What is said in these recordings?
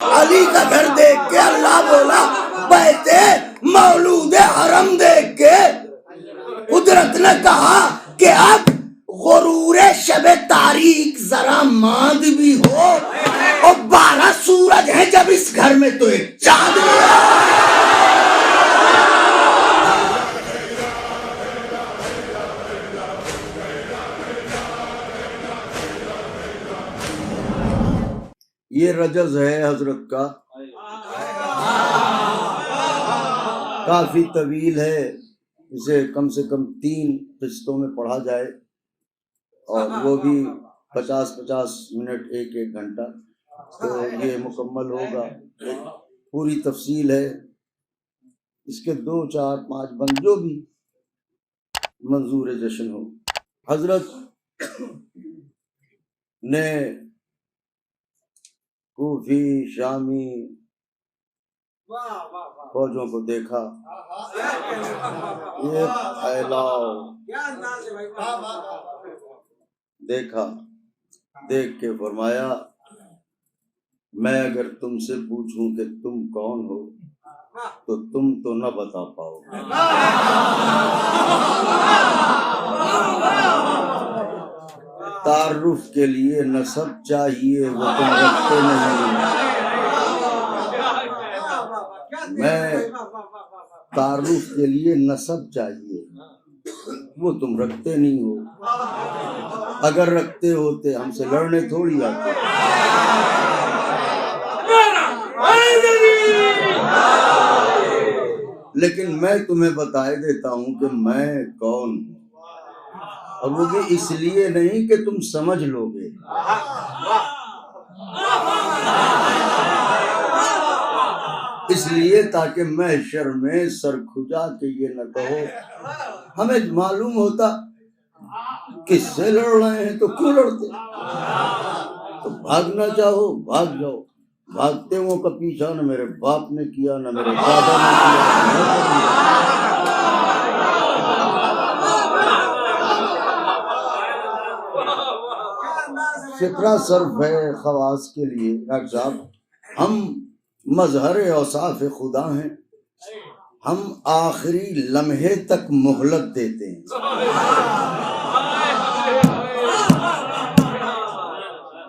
علی کا گھر دیکھ کے اللہ بولا بیتے مولود حرم دیکھ کے قدرت نے کہا کہ اب غرور شب تاریخ ذرا ماند بھی ہو، اور 12 سورج ہیں جب اس گھر میں تو ایک چاند بھی ہے۔ یہ رجز ہے حضرت کا، کافی طویل ہے، اسے کم سے کم 3 قسطوں میں پڑھا جائے، اور وہ بھی 50-50 منٹ، 1-1 گھنٹہ، تو یہ مکمل ہوگا۔ ایک پوری تفصیل ہے اس کے، 2 4 5 بند جو بھی منظور جشن ہو۔ حضرت نے کوفی شامی فوجوں کو دیکھا، یہ پھیلاؤ دیکھا، دیکھ کے فرمایا میں اگر تم سے پوچھوں کہ تم کون ہو تو تم تو نہ بتا پاؤ گے۔ تعارف کے لیے نسب چاہیے، وہ تم رکھتے نہیں۔ میں تعارف کے لیے نسب چاہیے، وہ تم رکھتے نہیں ہو، اگر رکھتے ہوتے ہم سے لڑنے تھوڑی آتے۔ لیکن میں تمہیں بتائے دیتا ہوں کہ میں کون ہوں، اور وہ بھی اس لیے نہیں کہ تم سمجھ لو گے، اس لیے تاکہ محشر میں سر کھجا کے یہ نہ کہو ہمیں معلوم ہوتا کس سے لڑ رہے ہیں تو کیوں لڑتے، تو بھاگنا چاہو بھاگ جاؤ، بھاگتے ہوں کا پیچھا نہ میرے باپ نے کیا نہ میرے دادا نے کیا۔ فطرہ صرف ہے خواص کے لیے۔ ڈاکٹر صاحب ہم مظہر اوصاف خدا ہیں، ہم آخری لمحے تک مہلت دیتے ہیں۔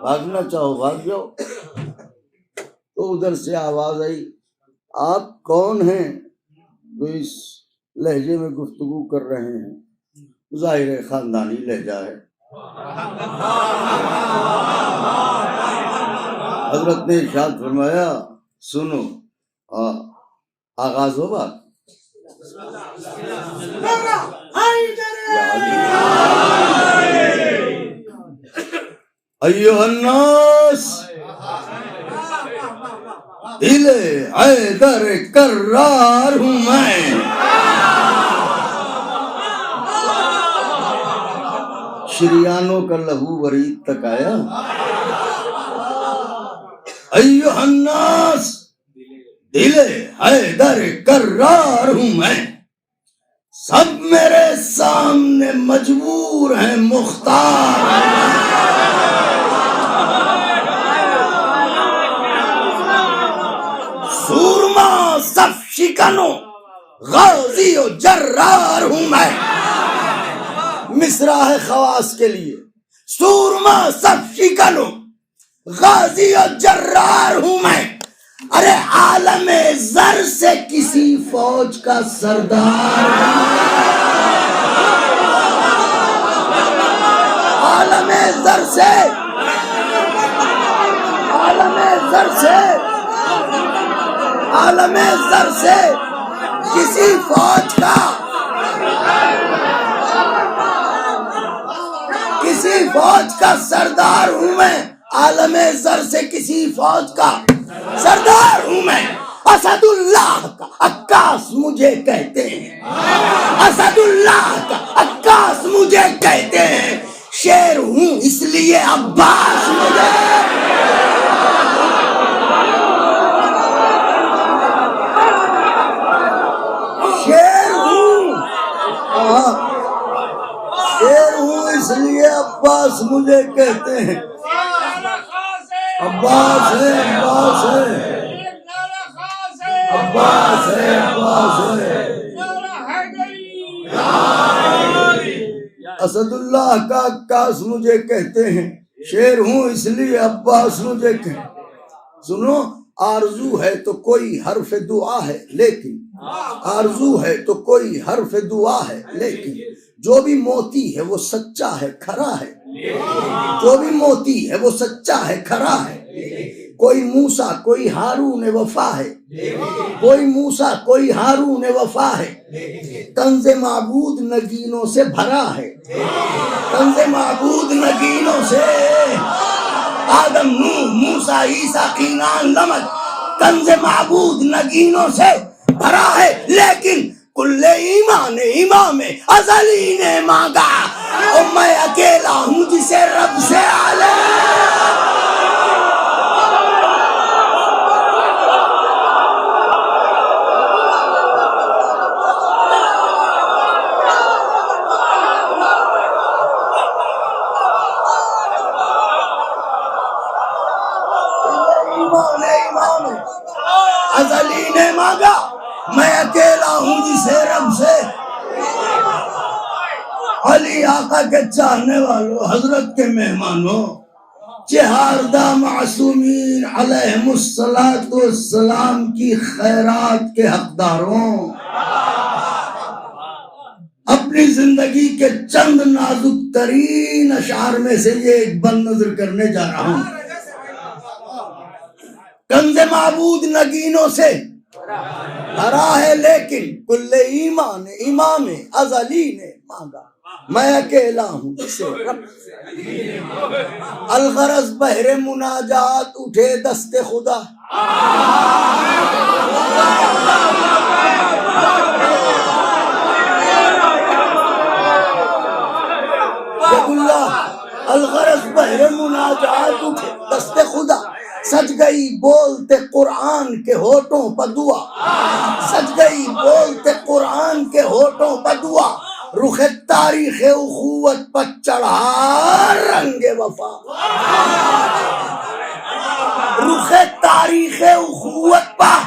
بھاگنا چاہو بھاگ جاؤ۔ تو ادھر سے آواز آئی آپ کون ہیں؟ تو اس لہجے میں گفتگو کر رہے ہیں، ظاہر خاندانی لہجہ ہے۔ حضرت نے ارشاد فرمایا سنو، آغاز ہو بات۔ ایھا الناس دل حیدر کرار ہوں میں، شریانوں کا لہو ورید تک آیا۔ ایھا الناس دل حیدر کرار ہوں میں، سب میرے سامنے مجبور ہیں مختار۔ سورما صف شکنوں غازی و جرار ہوں میں، مصرع ہے خواص کے لیے۔ سورما صف شکنوں غازی و جرار ہوں میں، ارے عالم زر سے کسی فوج کا سردار ہوں۔ عالم زر سے، عالم زر سے، عالم زر سے کسی فوج کا، کسی فوج کا سردار ہوں میں، عالم زر سے کسی فوج کا سردار ہوں میں۔ اسد اللہ کا عکاس مجھے کہتے ہیں، اسد اللہ کا عکاس مجھے کہتے ہیں، شیر ہوں اس لیے عباس مجھے۔ شیر ہوں، شیر ہوں اس لیے عباس مجھے کہتے ہیں، عباس ہے، عباس ہے، عباس ہے، عباس ہے۔ اسد اللہ کا عکاس مجھے کہتے ہیں، شیر ہوں اس لیے عباس مجھے کہتے۔ سنو، آرزو ہے تو کوئی حرف دعا ہے، لیکن آرزو ہے تو کوئی حرف دعا ہے، لیکن جو بھی موتی ہے وہ سچا ہے، کھرا ہے۔ جو بھی موتی ہے وہ سچا ہے، کھرا ہے۔ کوئی موسیٰ کوئی ہارون وفا ہے، کوئی موسیٰ کوئی ہارون وفا ہے۔ کنز معبود نگینوں سے بھرا ہے، کنز معبود نگینوں سے۔ آدم نوح موسیٰ عیسیٰ قینان لمد، کنز معبود نگینوں سے بھرا ہے، لیکن کل ایمان امام ازلی نے مانگا، اور میں اکیلا ہوں جسے رب سے آلے۔ امام ازلی نے مانگا، میں اکیلا ہوں جسے رب سے۔ علی آقا کے چاہنے والوں، حضرت کے مہمانوں، چہاردہ معصومین علیہم السلام کی خیرات کے حقداروں، اپنی زندگی کے چند نازک ترین اشعار میں سے یہ ایک بند نظر کرنے جا رہا ہوں۔ کنز معبود نگینوں سے بھرا ہے، لیکن کل ایمان امام ازلی نے مانگا، میں اکیلا ہوں جسے رب سے۔ الغرض بحر مناجات اٹھے دست خدا، الغرض بحر مناجات اٹھے دست خدا، سج گئی بولتے قرآن کے ہونٹوں پر دعا، سج گئی بولتے قرآن کے ہونٹوں پر دعا، رخ تاریخ اخوت پر چڑھا رنگ وفا، رخ تاریخ اخوت پر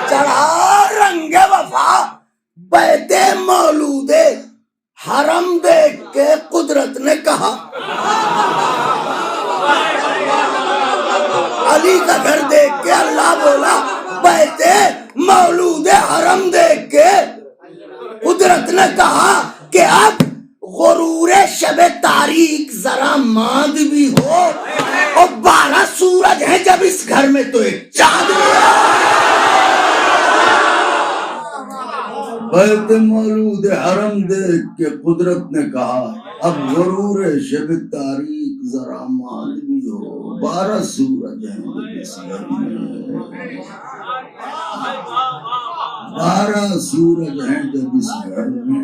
چڑھا رنگ وفا۔ بیت مولود حرم دیکھ کے قدرت نے کہا، علی کا گھر دیکھ کے اللہ بولا، بیت مولود حرم دیکھ کے قدرت نے کہا کہ اب غرور شب تاریک ذرا ماند بھی ہو، اور 12 سورج ہیں جب اس گھر میں تو ایک چاند بھی ہے۔ بیت مولود حرم دیکھ کے قدرت نے کہا، اب غرور شب تاریک ذرا ماند بھی ہو، 12 سورج ہیں جب اس گھر میں، 12 سورج ہیں جب اس گھر میں۔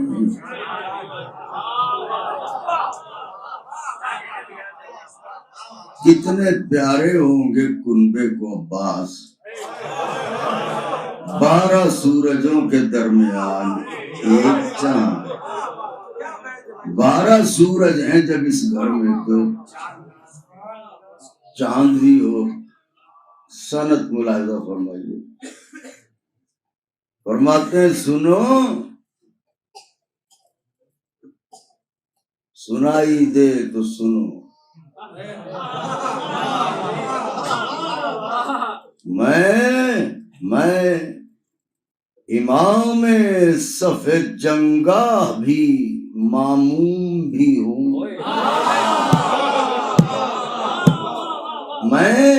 کتنے پیارے ہوں گے کنبے کو عباس، 12 سورجوں کے درمیان ایک چاند۔ 12 سورج ہیں جب اس گھر میں تو چاند بھی ہو۔ سنت ملاحظہ فرمائیے، فرماتے ہیں سنو، سنائی دے تو سنو، میں امام صف جنگاہ بھی ماموم بھی ہوں، میں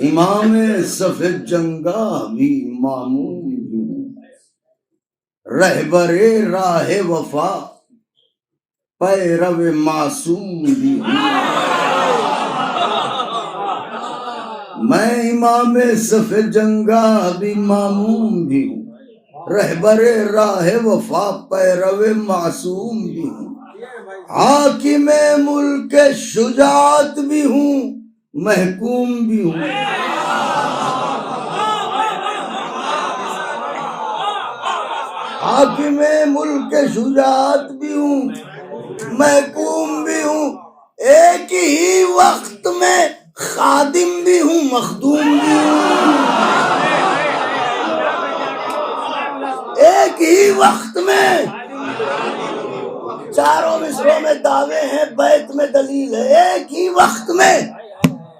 امام صف جنگاہ بھی ماموم بھی ہوں، رہبر راہ وفا پیرو معصوم بھی ہوں، میں امام صف جنگاہ بھی ماموم بھی ہوں، رہبر راہ وفا پیرو معصوم بھی ہوں، حاکم ملک شجاعت بھی ہوں، محکوم بھی ہوں، حاکم ملک شجاعت بھی ہوں، محکوم بھی ہوں، ایک ہی وقت میں خادم بھی ہوں مخدوم بھی ہوں، ایک ہی وقت میں چاروں مصروں میں دعوے ہیں، بیت میں دلیل ہے، ایک ہی وقت میں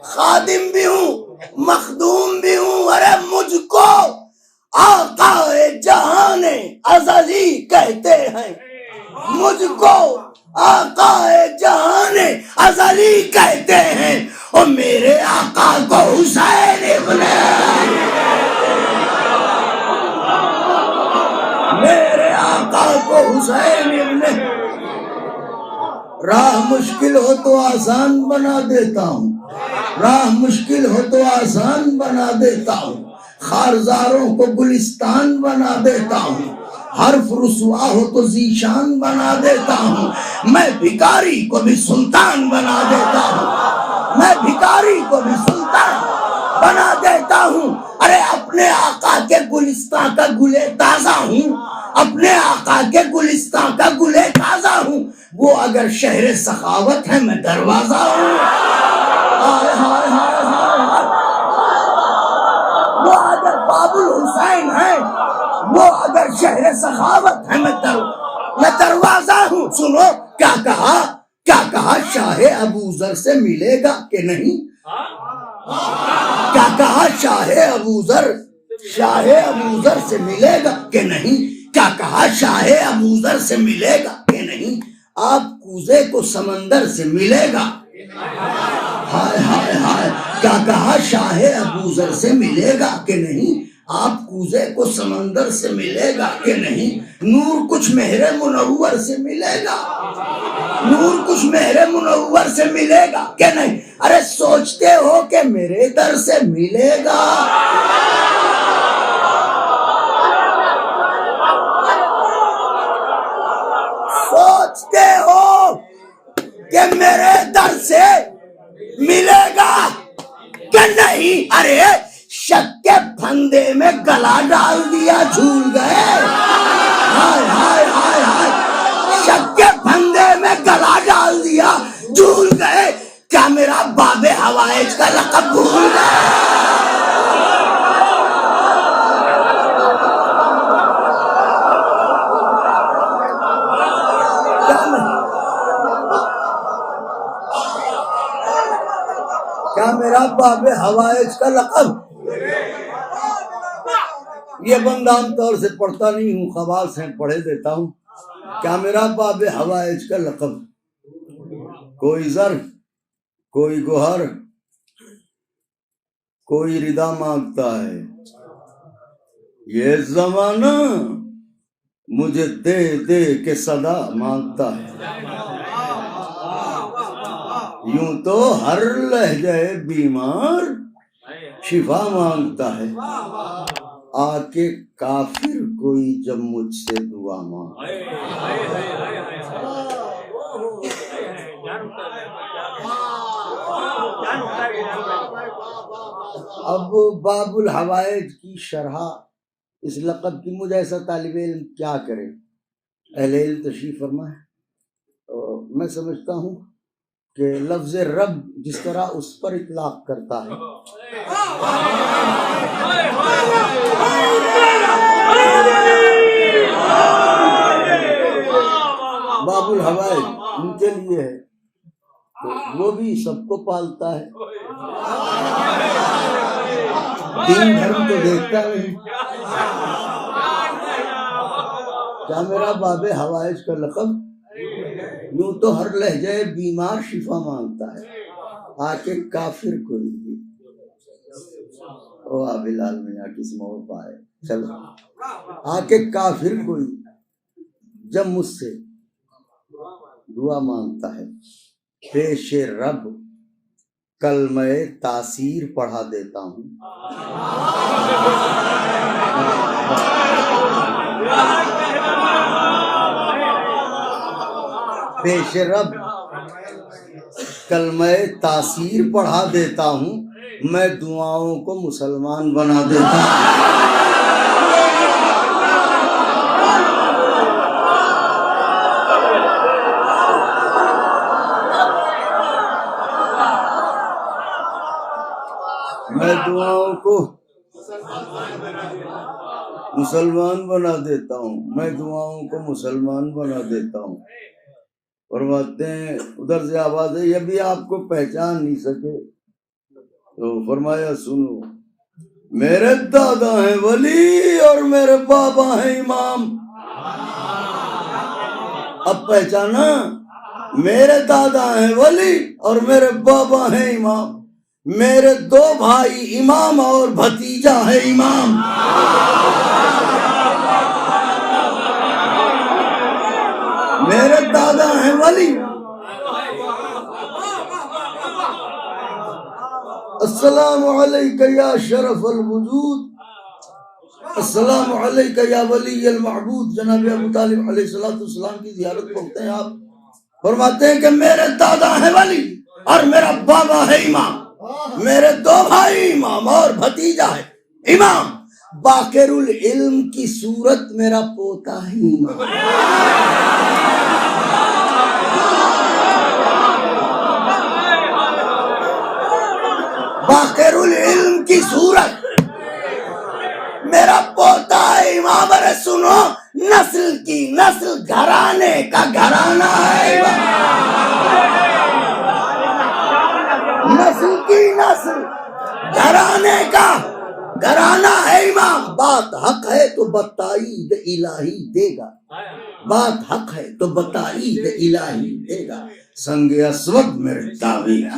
خادم بھی ہوں مخدوم بھی ہوں۔ ارے مجھ کو آقا جہان ازلی کہتے ہیں، مجھ کو آقا جہان ازلی کہتے ہیں، اور میرے آقا کو حسین ابن میرے آقا کو حسین ابن۔ راہ مشکل ہو تو آسان بنا دیتا ہوں، راہ مشکل ہو تو آسان بنا دیتا ہوں، خارزاروں کو گلستان بنا دیتا ہوں، حرف رسوا ہو تو ذیشان بنا دیتا ہوں، میں بھکاری کو بھی سلطان بنا دیتا ہوں، میں بھکاری کو بھی سلطان بنا دیتا ہوں۔ ارے اپنے آقا کے گلستان کا گلے تازہ ہوں، اپنے آقا کے گلستان کا گلے تازہ ہوں، وہ اگر شہر سخاوت ہے میں دروازہ ہوں۔ ہائے ہائے ہائے ہائے، وہ اگر باب الحسین ہے، وہ اگر شہر سخاوت ہے میں دروازہ ہوں۔ سنو کیا کہا شاہ ابوذر سے ملے گا کہ نہیں، کیا کہا شاہ ابوذر سے ملے گا کہ نہیں، کیا کہا شاہ ابوذر سے ملے گا کہ نہیں، آپ کوزے کو سمندر سے ملے گا۔ ہائے ہائے ہائے، کیا کہا شاہ ابوذر سے ملے گا کہ نہیں، آپ کوزے کو سمندر سے ملے گا کہ نہیں، نور کچھ مہر منور سے ملے گا، نور کچھ مہر منور سے ملے گا کہ نہیں، ارے سوچتے ہو کہ میرے در سے ملے گا، سوچتے ہو کہ میرے در سے ملے گا کہ نہیں، ارے شک کے پھندے میں گلا ڈال دیا جھول گئے، ہائے ہائے ہائے ہائے، شک کے پھندے میں گلا ڈال دیا جھول گئے، کیا میرا باب حوائج کا لقب بھول گئے؟ کیا میرا باب حوائج کا لقب؟ یہ بند عام طور سے پڑھتا نہیں ہوں، خواص ہیں پڑھے دیتا ہوں۔ کیا میرا باب حوائج کا لقب؟ کوئی زر، کوئی گوہر، کوئی ردا مانگتا ہے، یہ زمانہ مجھے دے دے کے صدا مانگتا ہے، یوں تو ہر لہجہ بیمار شفا مانگتا ہے، آ کے کافر کوئی جب مجھ سے دعا مانگتا ہے۔ اب باب الحوائج کی شرح اس لقب کی مجھے ایسا طالب علم کیا کرے، اہل علم تشریف فرما ہے۔ میں سمجھتا ہوں کہ لفظ رب جس طرح اس پر اطلاق کرتا ہے، باب الحوائج ان کے لیے ہے، تو وہ بھی سب کو پالتا ہے، دین دھرم تو دیکھتا نہیں۔ کیا میرا باب حوائج کا لقب؟ یوں تو ہر لہجہ بیمار شفا مانگتا ہے، آ کے کافر کوئی بھی او بلال میاں کس موڑ پائے، چلو آ کے کافر کوئی جب مجھ سے دعا مانگتا ہے، پیش رب کلمہ تاثیر پڑھا دیتا ہوں، پیش رب کلمہ تاثیر پڑھا دیتا ہوں، میں دعاؤں کو مسلمان بنا دیتا ہوں۔ کو مسلمان بنا دیتا ہوں، میں دعاؤں کو مسلمان بنا دیتا ہوں۔ فرماتے ہیں ادھر سے آواز ہے، یہ بھی آپ کو پہچان نہیں سکے تو فرمایا سنو، میرے دادا ہیں ولی اور میرے بابا ہیں امام۔ اب پہچانا، میرے دادا ہیں ولی اور میرے بابا ہیں امام، میرے دو بھائی امام اور بھتیجا ہے امام۔ میرے دادا ہیں ولی، السلام علیکہ یا شرف الوجود، السلام علیکہ یا ولی المعبود۔ جناب ابو طالب علیہ السلام کی زیارت پڑھتے ہیں آپ، فرماتے ہیں کہ میرے دادا ہیں ولی اور میرا بابا ہے امام، میرے دو بھائی امام اور بھتیجا ہے امام، باقر العلم کی صورت میرا پوتا ہے امام۔ باقر العلم کی صورت میرا پوتا ہے امام۔ ارے سنو، نسل کی نسل، گھرانے کا گھرانہ ہے نسل کی نسل، گھرانے کا گھرانہ ہے امام۔ بات حق ہے تو بتائید الہی دے گا، بات حق ہے تو بتائید الہی دے گا، سنگ اسود میرے دعوے کی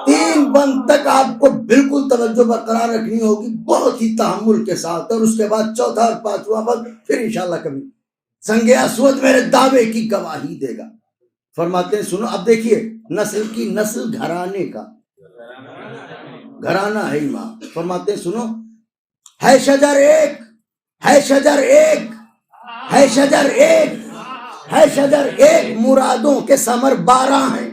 تین بند تک آپ کو بالکل توجہ برقرار رکھنی ہوگی، بہت ہی تحمل کے ساتھ، اور اس کے بعد چوتھا اور پانچواں بند پھر انشاءاللہ کبھی۔ سنگ اسود میرے دعوے کی گواہی دے گا۔ فرماتے ہیں سنو، اب دیکھیے، نسل کی نسل، گھرانے کا گھرانہ ہے امام۔ فرماتے ہیں سنو، ہے شجر ایک، ہے شجر ایک، ہے شجر ایک، ہے شجر ایک، مرادوں کے ثمر 12 ہیں۔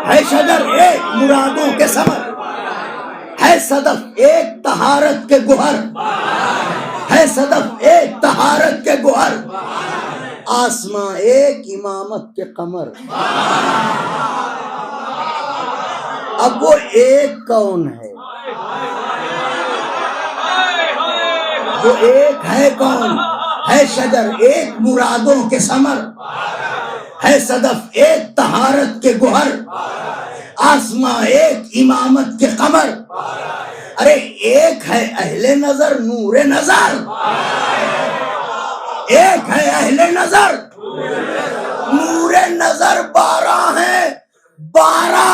ہے شجر ایک، مرادوں کے ثمر، ہے صدف ایک، طہارت کے گوہر، ہے صدف ایک، طہارت کے گوہر، آسماں ایک، امامت کے قمر۔ اب وہ ایک کون ہے؟ وہ ایک ہے کون؟ ہے شجر ایک، مرادوں کے ثمر، ہے صدف ایک، طہارت کے گوہر، آسماں ایک، امامت کے قمر۔ ارے ایک ہے اہل نظر، نور نظر، ایک ہے اہل نظر، نور نظر 12 ہیں، 12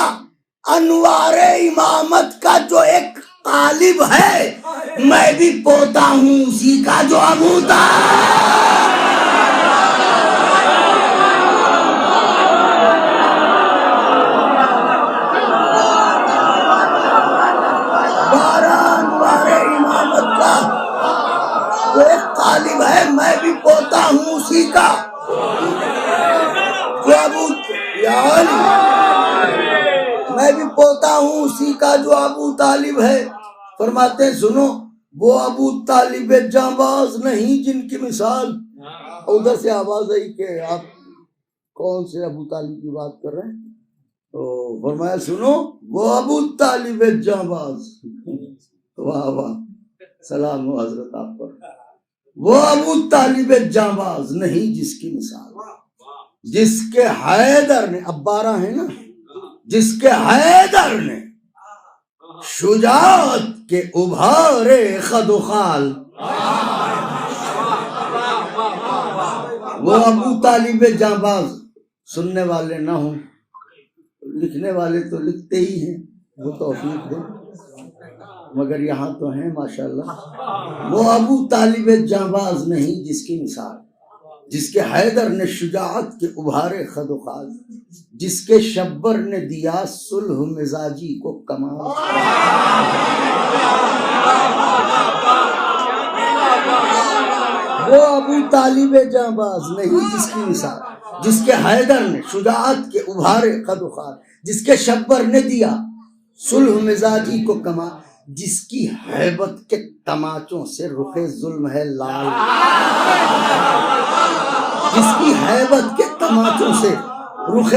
انوار امامت کا جو ایک طالب ہے، میں بھی پوتا ہوں اسی کا جو ابو طالب۔ 12 انوار امامت کا جو ایک طالب ہے، میں بھی پوتا ہوں اسی کا جو ابو، میں بھی پوتا ہوں اسی کا جو ابو طالب ہے۔ فرماتے ہیں سنو، وہ ابو طالب جانباز نہیں جن کی مثال، ادھر سے آواز آئی کہ آپ کون سے ابو طالب کی بات کر رہے ہیں؟ تو فرمایا سنو، وہ ابو طالب جانباز، واہ واہ، سلام ہو حضرت آپ پر، وہ ابو طالب جانباز نہیں جس کی مثال، جس کے حیدر نے، اب 12 ہیں نا، جس کے حیدر نے شجاعت کے ابھارے خد و خال، وہ ابو طالب جانباز۔ سننے والے نہ ہوں، لکھنے والے تو لکھتے ہی ہیں، وہ توفیق ہے، مگر یہاں تو ہیں ماشاءاللہ۔ وہ ابو طالب جانباز نہیں جس کی مثال، جس کے حیدر نے شجاعت کے ابھارے خد و خال، جس کے شبر نے دیا صلح مزاجی کو کمال۔ وہ ابو طالب جانباز نہیں جس کی مثال، جس کے حیدر نے شجاعت کے ابھارے خد و خال، جس کے شبر نے دیا صلح مزاجی کو کمال، جس کی ہیبت کے تماچوں سے رخ ظلم ہے لال، جس کی ہیبت کے علاماتوں سے رخ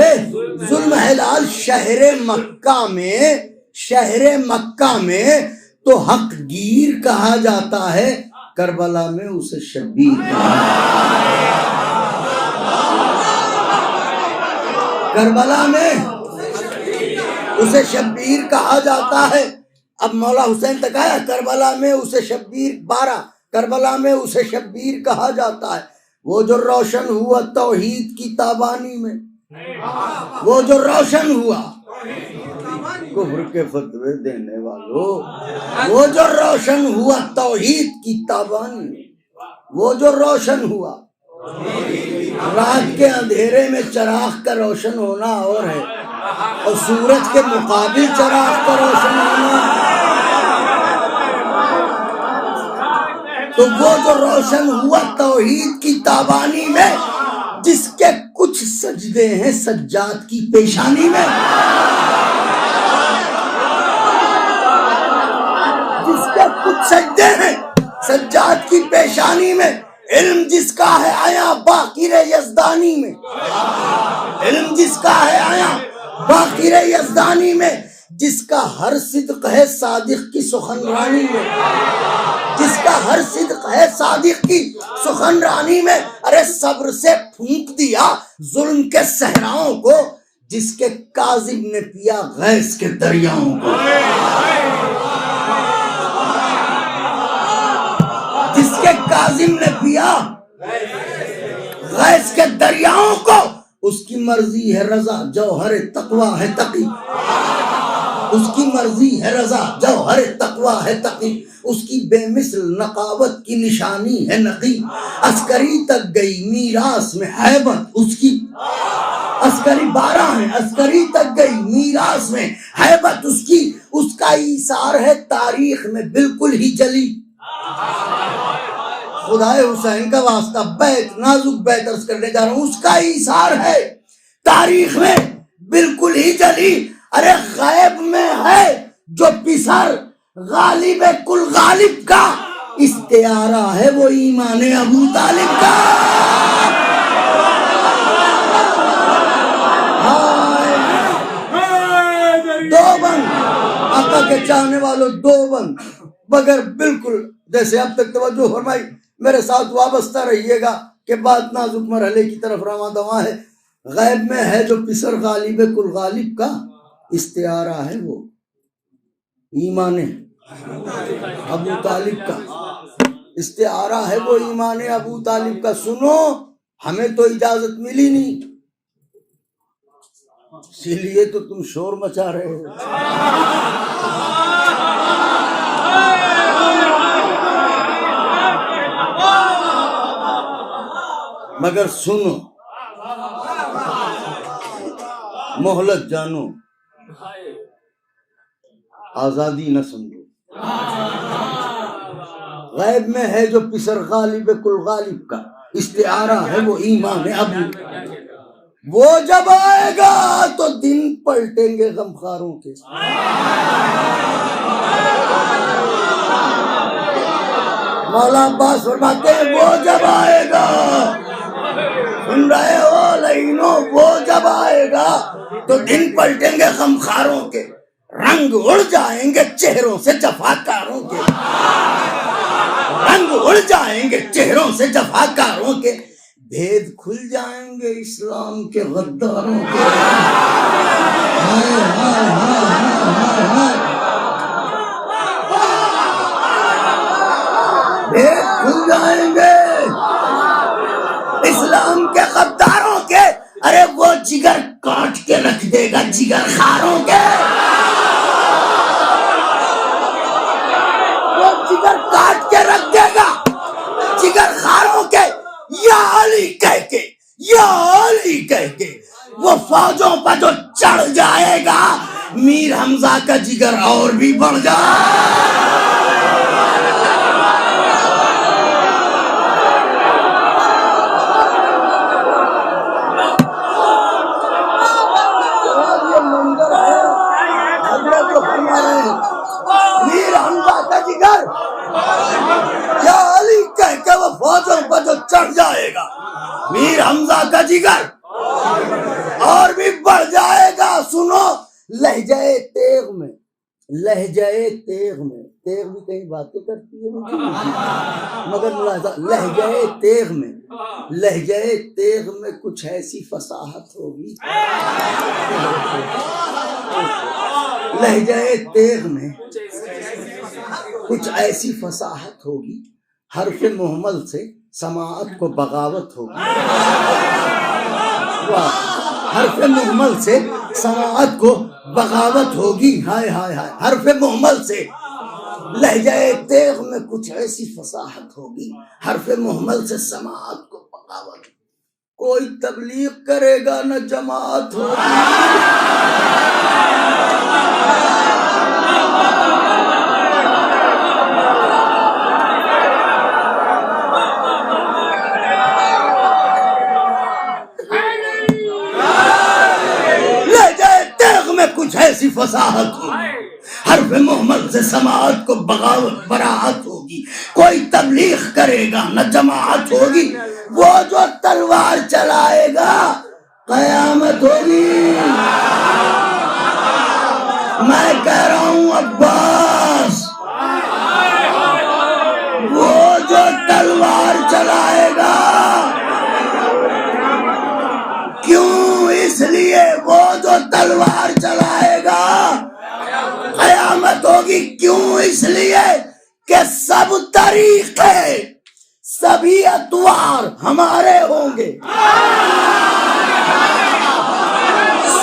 ظلم ہلال شہر مکہ میں تو حق گیر کہا جاتا ہے، کربلا میں اسے شبیر کہا کربلا میں اسے شبیر کہا جاتا ہے۔ اب مولا حسین تک آیا، کربلا میں اسے شبیر 12 کربلا میں اسے شبیر کہا جاتا ہے، وہ جو روشن ہوا توحید کی تابانی میں، وہ جو روشن ہوا کفر کے فتوے دینے والوں، وہ جو روشن ہوا توحید کی تابانی میں، وہ جو روشن ہوا۔ رات کے اندھیرے میں چراغ کا روشن ہونا اور ہے، اور سورج کے مقابل چراغ کا روشن ہونا، تو وہ جو روشن ہوا توحید کی تابانی میں، جس کے کچھ سجدے ہیں سجاد کی پیشانی میں، جس کے کچھ سجدے ہیں سجاد کی پیشانی میں، علم جس کا ہے آیا باقر یزدانی میں، علم جس کا ہے آیا باقر یزدانی میں، جس کا ہر صدق ہے صادق کی سخنرانی میں، جس کا ہر صدق ہے صادق کی سخنرانی میں، ارے صبر سے پھونک دیا ظلم کے صحراؤں کو، جس کے کاظم نے پیا غیث کے دریاؤں کو، جس کے کاظم نے پیا غیث کے دریاؤں کو، اس کی مرضی ہے رضا جوہر تقویٰ ہے تقی، اس کی مرضی ہے رضا جوہر تقویٰ ہے تقی، اس کی بے مثل نقاوت کی نشانی ہے نقی، عسکری تک گئی میراث میں حیبت اس کی، عسکری 12 ہیں، عسکری تک گئی میراث میں حیبت اس کی، اس کا ایثار ہے تاریخ میں بالکل ہی جلی۔ خدائے حسین کا واسطہ بیت نازک بیت عرض کرنے جا رہا ہوں، اس کا ایثار ہے تاریخ میں بالکل ہی جلی۔ ارے غیب میں ہے جو پسر غالب کل غالب کا، استعارہ ہے وہ ایمان ابو طالب کا۔ دو بند آقا کے چاہنے والوں، دو بند بغیر بالکل جیسے اب تک توجہ فرمائی، میرے ساتھ وابستہ رہیے گا کہ بات نازک مرحلے کی طرف رواں دواں ہے۔ غیب میں ہے جو پسر غالب کل غالب کا، استعارہ ہے وہ ایمان ابو طالب کا، استعارہ ہے وہ ایمان ابو طالب کا۔ سنو، ہمیں تو اجازت ملی نہیں، اسی لیے تو تم شور مچا رہے ہو۔ مگر سنو، مہلت جانو، آزادی نہ سمجھو۔ غیب میں ہے جو پسر غالب کل غالب کا، استعارہ ہے وہ ایمان ابو، وہ جب آئے گا تو دن پلٹیں گے غمخاروں کے۔ مولا عباس فرماتے ہیں وہ جب آئے گا، سن رہے ہو لینو، وہ جب آئے گا تو دن پلٹیں گے غمخاروں کے، رنگ اڑ جائیں گے چہروں سے جفاکاروں کے، رنگ اڑ جائیں گے چہروں سے جفاکاروں کے، بھید کھل جائیں گے اسلام کے غداروں کے۔ بھید کھل جائیں گے اسلام کے غداروں کے، ارے وہ جگر کاٹ کے رکھ دے گا جگر خاروں کے، وہ جگر کاٹ کے رکھ دے گا جگر خاروں کے، یا علی کہہ کے، یا علی کہہ کے وہ فوجوں پر جو چڑھ جائے گا، میر حمزہ کا جگر اور بھی بڑھ جائے۔ میر حمزہ کا جگر یا علی کہہ کے وہ فوجوں پر جو چڑھ جائے گا، میر حمزہ کا جگر لہجہ تیغ میں، لہجہ تیغ میں، تیغ بھی کہیں باتیں کرتی ہے مگر ملاحظہ لہجہ تیغ میں، لہجہ تیغ میں کچھ ایسی فصاحت ہوگی، لہجہ تیغ میں کچھ ایسی فصاحت ہوگی، حرف محمل سے سماعت کو بغاوت ہوگی، حرف محمل سے سماعت کو بغاوت ہوگی، ہائے ہائے ہائے، حرف محمل سے لہجہ تیغ میں کچھ ایسی فصاحت ہوگی، حرف محمل سے سماعت کو بغاوت، کوئی تبلیغ کرے گا نہ جماعت ہوگی۔ کچھ ایسی فصاحت ہوگی، حرف محمل سے سماعت کو بغاوت براعت ہوگی، کوئی تبلیغ کرے گا نہ جماعت ہوگی، وہ جو تلوار چلائے گا قیامت ہوگی۔ میں کہہ رہا ہوں عباس، وہ جو تلوار چلائے گا، کیوں؟ اس لیے وہ جو تلوار چلائے گا قیامت ہوگی، کیوں؟ اس لیے کہ سب طریقے سبھی اطوار ہمارے ہوں گے،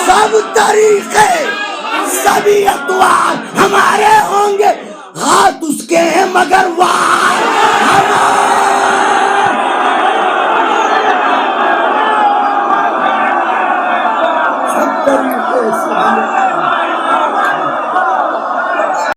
سب طریقے سبھی اطوار ہمارے ہوں گے، ہاتھ اس کے ہیں مگر وار ہمارے۔ سب طریقے